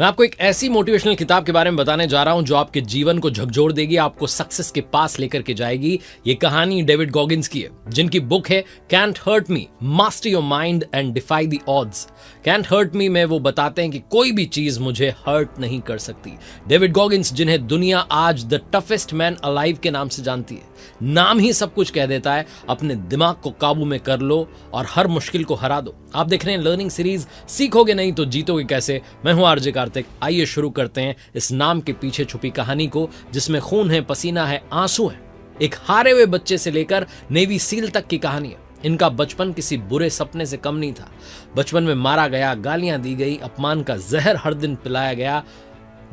मैं आपको एक ऐसी मोटिवेशनल किताब के बारे में बताने जा रहा हूं जो आपके जीवन को झकझोर देगी, आपको सक्सेस के पास लेकर के जाएगी। ये कहानी डेविड गॉगिंस की है, जिनकी बुक है can't hurt me, master your mind and defy the odds. Can't hurt me में वो बताते हैं कि कोई भी चीज मुझे हर्ट नहीं कर सकती। डेविड गॉगिंस, जिन्हें दुनिया आज द टफेस्ट मैन अलाइव के नाम से जानती है, नाम ही सब कुछ कह देता है। अपने दिमाग को काबू में कर लो और हर मुश्किल को हरा दो। आप देख रहे हैं लर्निंग सीरीज सीखोगे नहीं तो जीतोगे कैसे। मैं हूं आरजे कार्तिक। आइए शुरू करते हैं इस नाम के पीछे छुपी कहानी को, जिसमें खून है, पसीना है, आंसू है। एक हारे हुए बच्चे से लेकर नेवी सील तक की कहानी है। इनका बचपन किसी बुरे सपने से कम नहीं था। बचपन में मारा गया, गालियां दी गई, अपमान का जहर हर दिन पिलाया गया।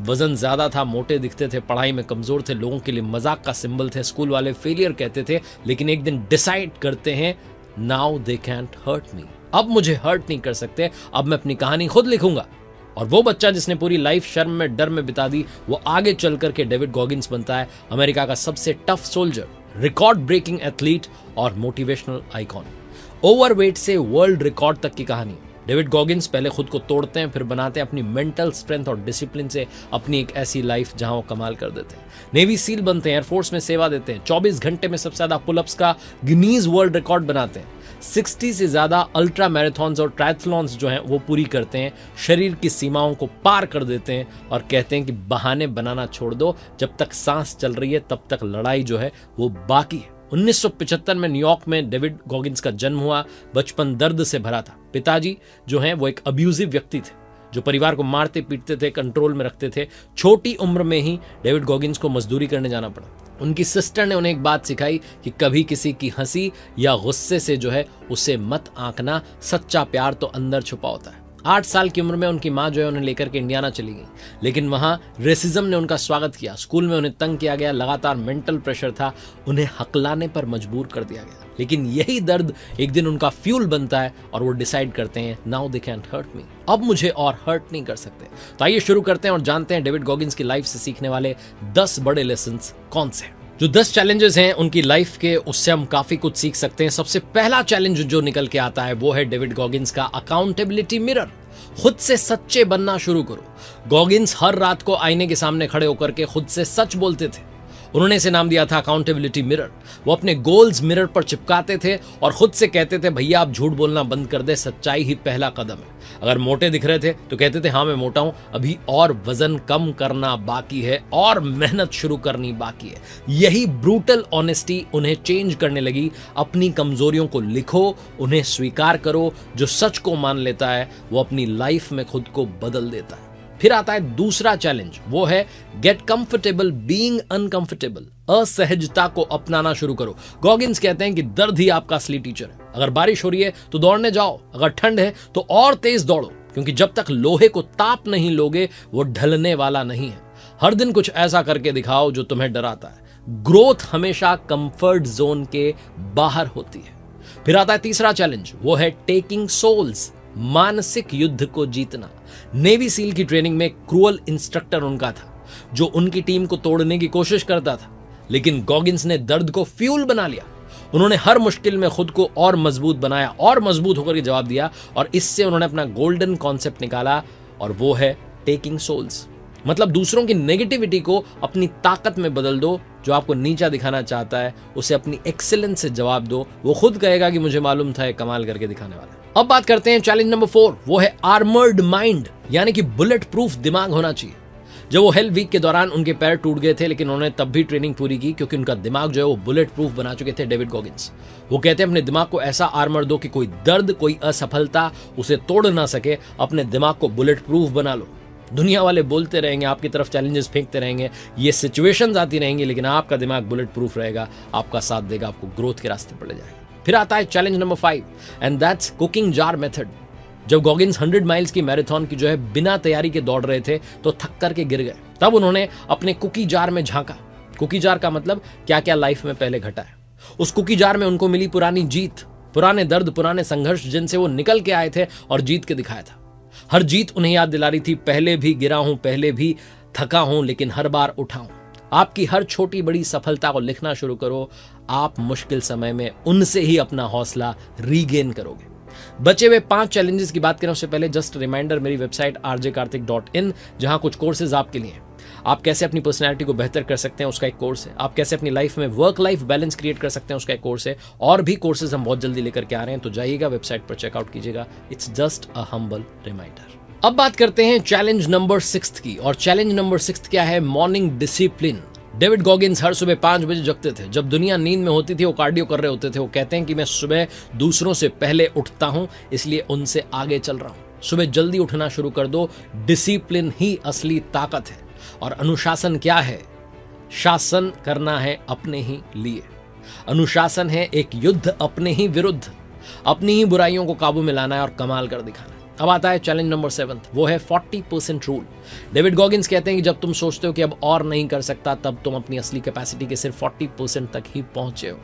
वजन ज्यादा था, मोटे दिखते थे, पढ़ाई में कमजोर थे, लोगों के लिए मजाक का सिंबल थे, स्कूल वाले फेलियर कहते थे। लेकिन एक दिन डिसाइड करते हैं, now they can't hurt me. अब मुझे हर्ट नहीं कर सकते, अब मैं अपनी कहानी खुद लिखूंगा। और वो बच्चा जिसने पूरी लाइफ शर्म में, डर में बिता दी, वो आगे चल करके डेविड गॉगिंस बनता है अमेरिका का सबसे tough soldier, record breaking athlete और मोटिवेशनल आइकॉन। ओवरवेट से वर्ल्ड रिकॉर्ड तक की कहानी। डेविड गॉगिंस पहले खुद को तोड़ते हैं, फिर बनाते हैं अपनी मेंटल स्ट्रेंथ और डिसिप्लिन से अपनी एक ऐसी लाइफ जहां वो कमाल कर देते हैं। नेवी सील बनते हैं, एयरफोर्स में सेवा देते हैं, 24 घंटे में सबसे ज्यादा पुलअप्स का गिनीज वर्ल्ड रिकॉर्ड बनाते हैं, 60 से ज्यादा अल्ट्रा मैराथन्स और ट्रायथलॉन्स जो हैं वो पूरी करते हैं, शरीर की सीमाओं को पार कर देते हैं और कहते हैं कि बहाने बनाना छोड़ दो, जब तक सांस चल रही है तब तक लड़ाई जो है वो बाकी है। 1975 में न्यूयॉर्क में डेविड गॉगिंस का जन्म हुआ। बचपन दर्द से भरा था। पिताजी जो हैं वो एक अब्यूजिव व्यक्ति थे, जो परिवार को मारते पीटते थे, कंट्रोल में रखते थे। छोटी उम्र में ही डेविड गॉगिंस को मजदूरी करने जाना पड़ा। उनकी सिस्टर ने उन्हें एक बात सिखाई कि कभी किसी की हंसी या गुस्से से जो है उसे मत आंकना, सच्चा प्यार तो अंदर छुपा होता है। 8 साल की उम्र में उनकी माँ जो है उन्हें लेकर के इंडियाना चली गई, लेकिन वहां रेसिज्म ने उनका स्वागत किया। स्कूल में उन्हें तंग किया गया, लगातार मेंटल प्रेशर था, उन्हें हकलाने पर मजबूर कर दिया गया। लेकिन यही दर्द एक दिन उनका फ्यूल बनता है और वो डिसाइड करते हैं, now they can't hurt me, अब मुझे और हर्ट नहीं कर सकते। तो आइए शुरू करते हैं और जानते हैं डेविड गॉगिंस की लाइफ से सीखने वाले 10 बड़े लेसन्स कौन से हैं। जो 10 चैलेंजेस हैं उनकी लाइफ के, उससे हम काफी कुछ सीख सकते हैं। सबसे पहला चैलेंज जो निकल के आता है वो है डेविड गॉगिंस का अकाउंटेबिलिटी मिरर। खुद से सच्चे बनना शुरू करो। गॉगिंस हर रात को आईने के सामने खड़े होकर के खुद से सच बोलते थे। उन्होंने इसे नाम दिया था अकाउंटेबिलिटी मिरर। वो अपने गोल्स मिरर पर चिपकाते थे और खुद से कहते थे, भैया आप झूठ बोलना बंद कर दे, सच्चाई ही पहला कदम है। अगर मोटे दिख रहे थे तो कहते थे, हाँ मैं मोटा हूं, अभी और वजन कम करना बाकी है और मेहनत शुरू करनी बाकी है। यही ब्रूटल ऑनेस्टी उन्हें चेंज करने लगी। अपनी कमजोरियों को लिखो, उन्हें स्वीकार करो। जो सच को मान लेता है वो अपनी लाइफ में खुद को बदल देता है। फिर आता है दूसरा चैलेंज, वो है गेट कंफर्टेबल बीइंग अनकंफर्टेबल। असहजता को अपनाना शुरू करो। गॉगिंस कहते हैं कि दर्द ही आपका असली टीचर है। अगर बारिश हो रही है तो दौड़ने जाओ, अगर ठंड है तो और तेज दौड़ो, क्योंकि जब तक लोहे को ताप नहीं लोगे वो ढलने वाला नहीं है। हर दिन कुछ ऐसा करके दिखाओ जो तुम्हें डराता है। ग्रोथ हमेशा कंफर्ट जोन के बाहर होती है। फिर आता है तीसरा चैलेंज, वो है टेकिंग सोल्स, मानसिक युद्ध को जीतना। नेवी सील की ट्रेनिंग में क्रूअल इंस्ट्रक्टर उनका था, जो उनकी टीम को तोड़ने की कोशिश करता था, लेकिन गॉगिंस ने दर्द को फ्यूल बना लिया। उन्होंने हर मुश्किल में खुद को और मजबूत बनाया और मजबूत होकर के जवाब दिया, और इससे उन्होंने अपना गोल्डन कॉन्सेप्ट निकाला, और वो है टेकिंग सोल्स। मतलब दूसरों की नेगेटिविटी को अपनी ताकत में बदल दो। जो आपको नीचा दिखाना चाहता है उसे अपनी एक्सीलेंस से जवाब दो, वो खुद कहेगा कि मुझे मालूम था, कमाल करके दिखाने वाला है। अब बात करते हैं चैलेंज नंबर 4, वो है आर्मर्ड माइंड, यानी कि बुलेट प्रूफ दिमाग होना चाहिए। जब वो हेल वीक के दौरान उनके पैर टूट गए थे, लेकिन उन्होंने तब भी ट्रेनिंग पूरी की, क्योंकि उनका दिमाग जो है वो बुलेट प्रूफ बना चुके थे डेविड गॉगिंस। वो कहते हैं अपने दिमाग को ऐसा आर्मर दो कि कोई दर्द, कोई असफलता उसे तोड़ ना सके। अपने दिमाग को बुलेट प्रूफ बना लो। दुनिया वाले बोलते रहेंगे, आपकी तरफ चैलेंजेस फेंकते रहेंगे, ये सिचुएशंस आती रहेंगी, लेकिन आपका दिमाग बुलेट प्रूफ रहेगा, आपका साथ देगा, आपको ग्रोथ के रास्ते पर ले जाएगा। फिर आता है challenge number 5, and that's cooking jar method. जब गॉगिंस 100 माइल्स की मैराथन की जो है बिना तैयारी के दौड़ रहे थे तो थक करके गिर गए। तब उन्होंने अपने कुकी जार में झांका। कुकी जार का मतलब क्या क्या लाइफ में पहले घटा है। उस कुकी जार में उनको मिली पुरानी जीत, पुराने दर्द, पुराने संघर्ष, जिनसे वो निकल के आए थे और जीत के दिखाया था। हर जीत उन्हें याद दिला रही थी, पहले भी गिरा हूं, पहले भी थका हूं, लेकिन हर बार उठा हूं। आपकी हर छोटी बड़ी सफलता को लिखना शुरू करो। आप मुश्किल समय में उनसे ही अपना हौसला रीगेन करोगे। बचे हुए 5 चैलेंजेस की बात करें उससे पहले जस्ट रिमाइंडर, मेरी वेबसाइट rjkarthik.in, जहां कुछ कोर्सेज आपके लिए हैं। आप कैसे अपनी पर्सनैलिटी को बेहतर कर सकते हैं उसका एक कोर्स है। आप कैसे अपनी लाइफ में वर्क लाइफ बैलेंस क्रिएट कर सकते हैं उसका एक कोर्स है। और भी कोर्सेज हम बहुत जल्दी लेकर के आ रहे हैं, तो जाइएगा वेबसाइट पर चेकआउट कीजिएगा। It's just a humble reminder. अब बात करते हैं चैलेंज नंबर 6 की। और चैलेंज नंबर 6 क्या है? Morning discipline. डेविड गॉगिन्स हर सुबह 5 बजे जगते थे। जब दुनिया नींद में होती थी वो कार्डियो कर रहे होते थे। वो कहते हैं कि मैं सुबह दूसरों से पहले उठता हूं, इसलिए उनसे आगे चल रहा हूं। सुबह जल्दी उठना शुरू कर दो। डिसिप्लिन ही असली ताकत है। और अनुशासन क्या है? शासन करना है अपने ही लिए। अनुशासन है एक युद्ध अपने ही विरुद्ध। अपनी ही बुराइयों को काबू में लाना है और कमाल कर दिखाना है। अब आता है चैलेंज नंबर 7, वो है 40% रूल। डेविड गॉगिन्स कहते हैं कि जब तुम सोचते हो कि अब और नहीं कर सकता, तब तुम अपनी असली कैपेसिटी के सिर्फ 40% तक ही पहुंचे हो।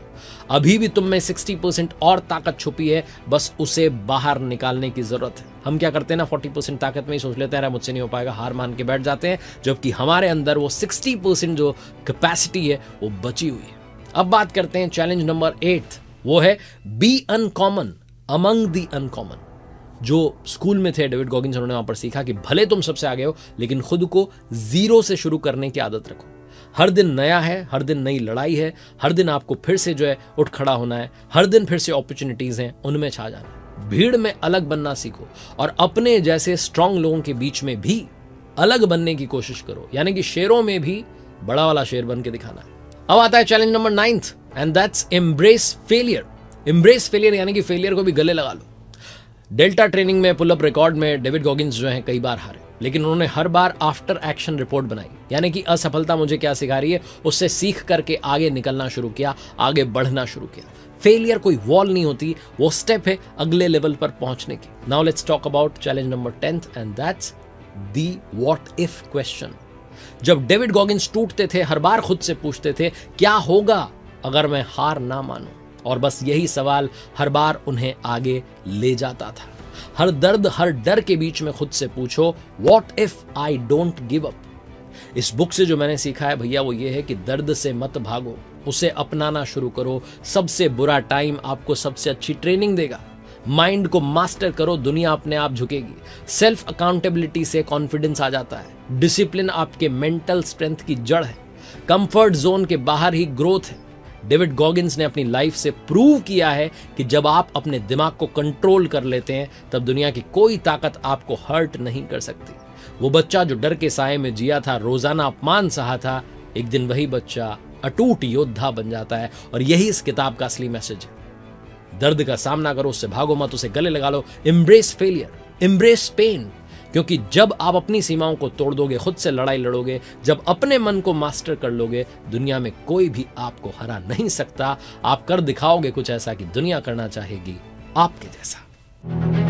अभी भी तुम में 60% और ताकत छुपी है, बस उसे बाहर निकालने की जरूरत है। हम क्या करते हैं ना, 40% ताकत में ही सोच लेते हैं मुझसे नहीं हो पाएगा, हार मान के बैठ जाते हैं, जबकि हमारे अंदर वो 60% जो कैपेसिटी है वो बची हुई है। अब बात करते हैं चैलेंज नंबर 8, वो है be uncommon among the uncommon. जो स्कूल में थे डेविड गॉगिन्स, उन्होंने वहां पर सीखा कि भले तुम सबसे आगे हो, लेकिन खुद को 0 से शुरू करने की आदत रखो। हर दिन नया है, हर दिन नई लड़ाई है, हर दिन आपको फिर से जो है उठ खड़ा होना है, हर दिन फिर से अपॉर्चुनिटीज हैं, उनमें छा जाना। भीड़ में अलग बनना सीखो और अपने जैसे स्ट्रांग लोगों के बीच में भी अलग बनने की कोशिश करो, यानी कि शेरों में भी बड़ा वाला शेर बन के दिखाना है। अब आता है challenge number 9 and that's embrace failure. Embrace failure यानी कि फेलियर को भी गले लगा लो। डेल्टा ट्रेनिंग में पुल अप रिकॉर्ड में डेविड गॉगिन्स जो हैं कई बार हारे, लेकिन उन्होंने हर बार आफ्टर एक्शन रिपोर्ट बनाई, यानी कि असफलता मुझे क्या सिखा रही है, उससे सीख करके आगे निकलना शुरू किया, आगे बढ़ना शुरू किया। फेलियर कोई वॉल नहीं होती, वो स्टेप है अगले लेवल पर पहुंचने की। Now let's talk about challenge number 10 and that's the what if question. जब डेविड गॉगिन्स टूटते थे, हर बार खुद से पूछते थे क्या होगा अगर मैं हार ना मानूं, और बस यही सवाल हर बार उन्हें आगे ले जाता था। हर दर्द, हर डर के बीच में खुद से पूछो what if I don't give up. इस बुक से जो मैंने सीखा है भैया, वो ये है कि दर्द से मत भागो, उसे अपनाना शुरू करो। सबसे बुरा टाइम आपको सबसे अच्छी ट्रेनिंग देगा। माइंड को मास्टर करो, दुनिया अपने आप झुकेगी। सेल्फ अकाउंटेबिलिटी से कॉन्फिडेंस आ जाता है। डिसिप्लिन आपके मेंटल स्ट्रेंथ की जड़ है। कंफर्ट जोन के बाहर ही ग्रोथ है। डेविड गॉगिन्स ने अपनी लाइफ से प्रूव किया है कि जब आप अपने दिमाग को कंट्रोल कर लेते हैं, तब दुनिया की कोई ताकत आपको हर्ट नहीं कर सकती। वो बच्चा जो डर के साए में जिया था, रोजाना अपमान सहा था, एक दिन वही बच्चा अटूट योद्धा बन जाता है। और यही इस किताब का असली मैसेज है। दर्द का सामना करो, उससे भागो मत, उसे गले लगा लो। एम्ब्रेस फेलियर, एम्ब्रेस पेन, क्योंकि जब आप अपनी सीमाओं को तोड़ दोगे, खुद से लड़ाई लड़ोगे, जब अपने मन को मास्टर कर लोगे, दुनिया में कोई भी आपको हरा नहीं सकता। आप कर दिखाओगे कुछ ऐसा कि दुनिया करना चाहेगी आपके जैसा।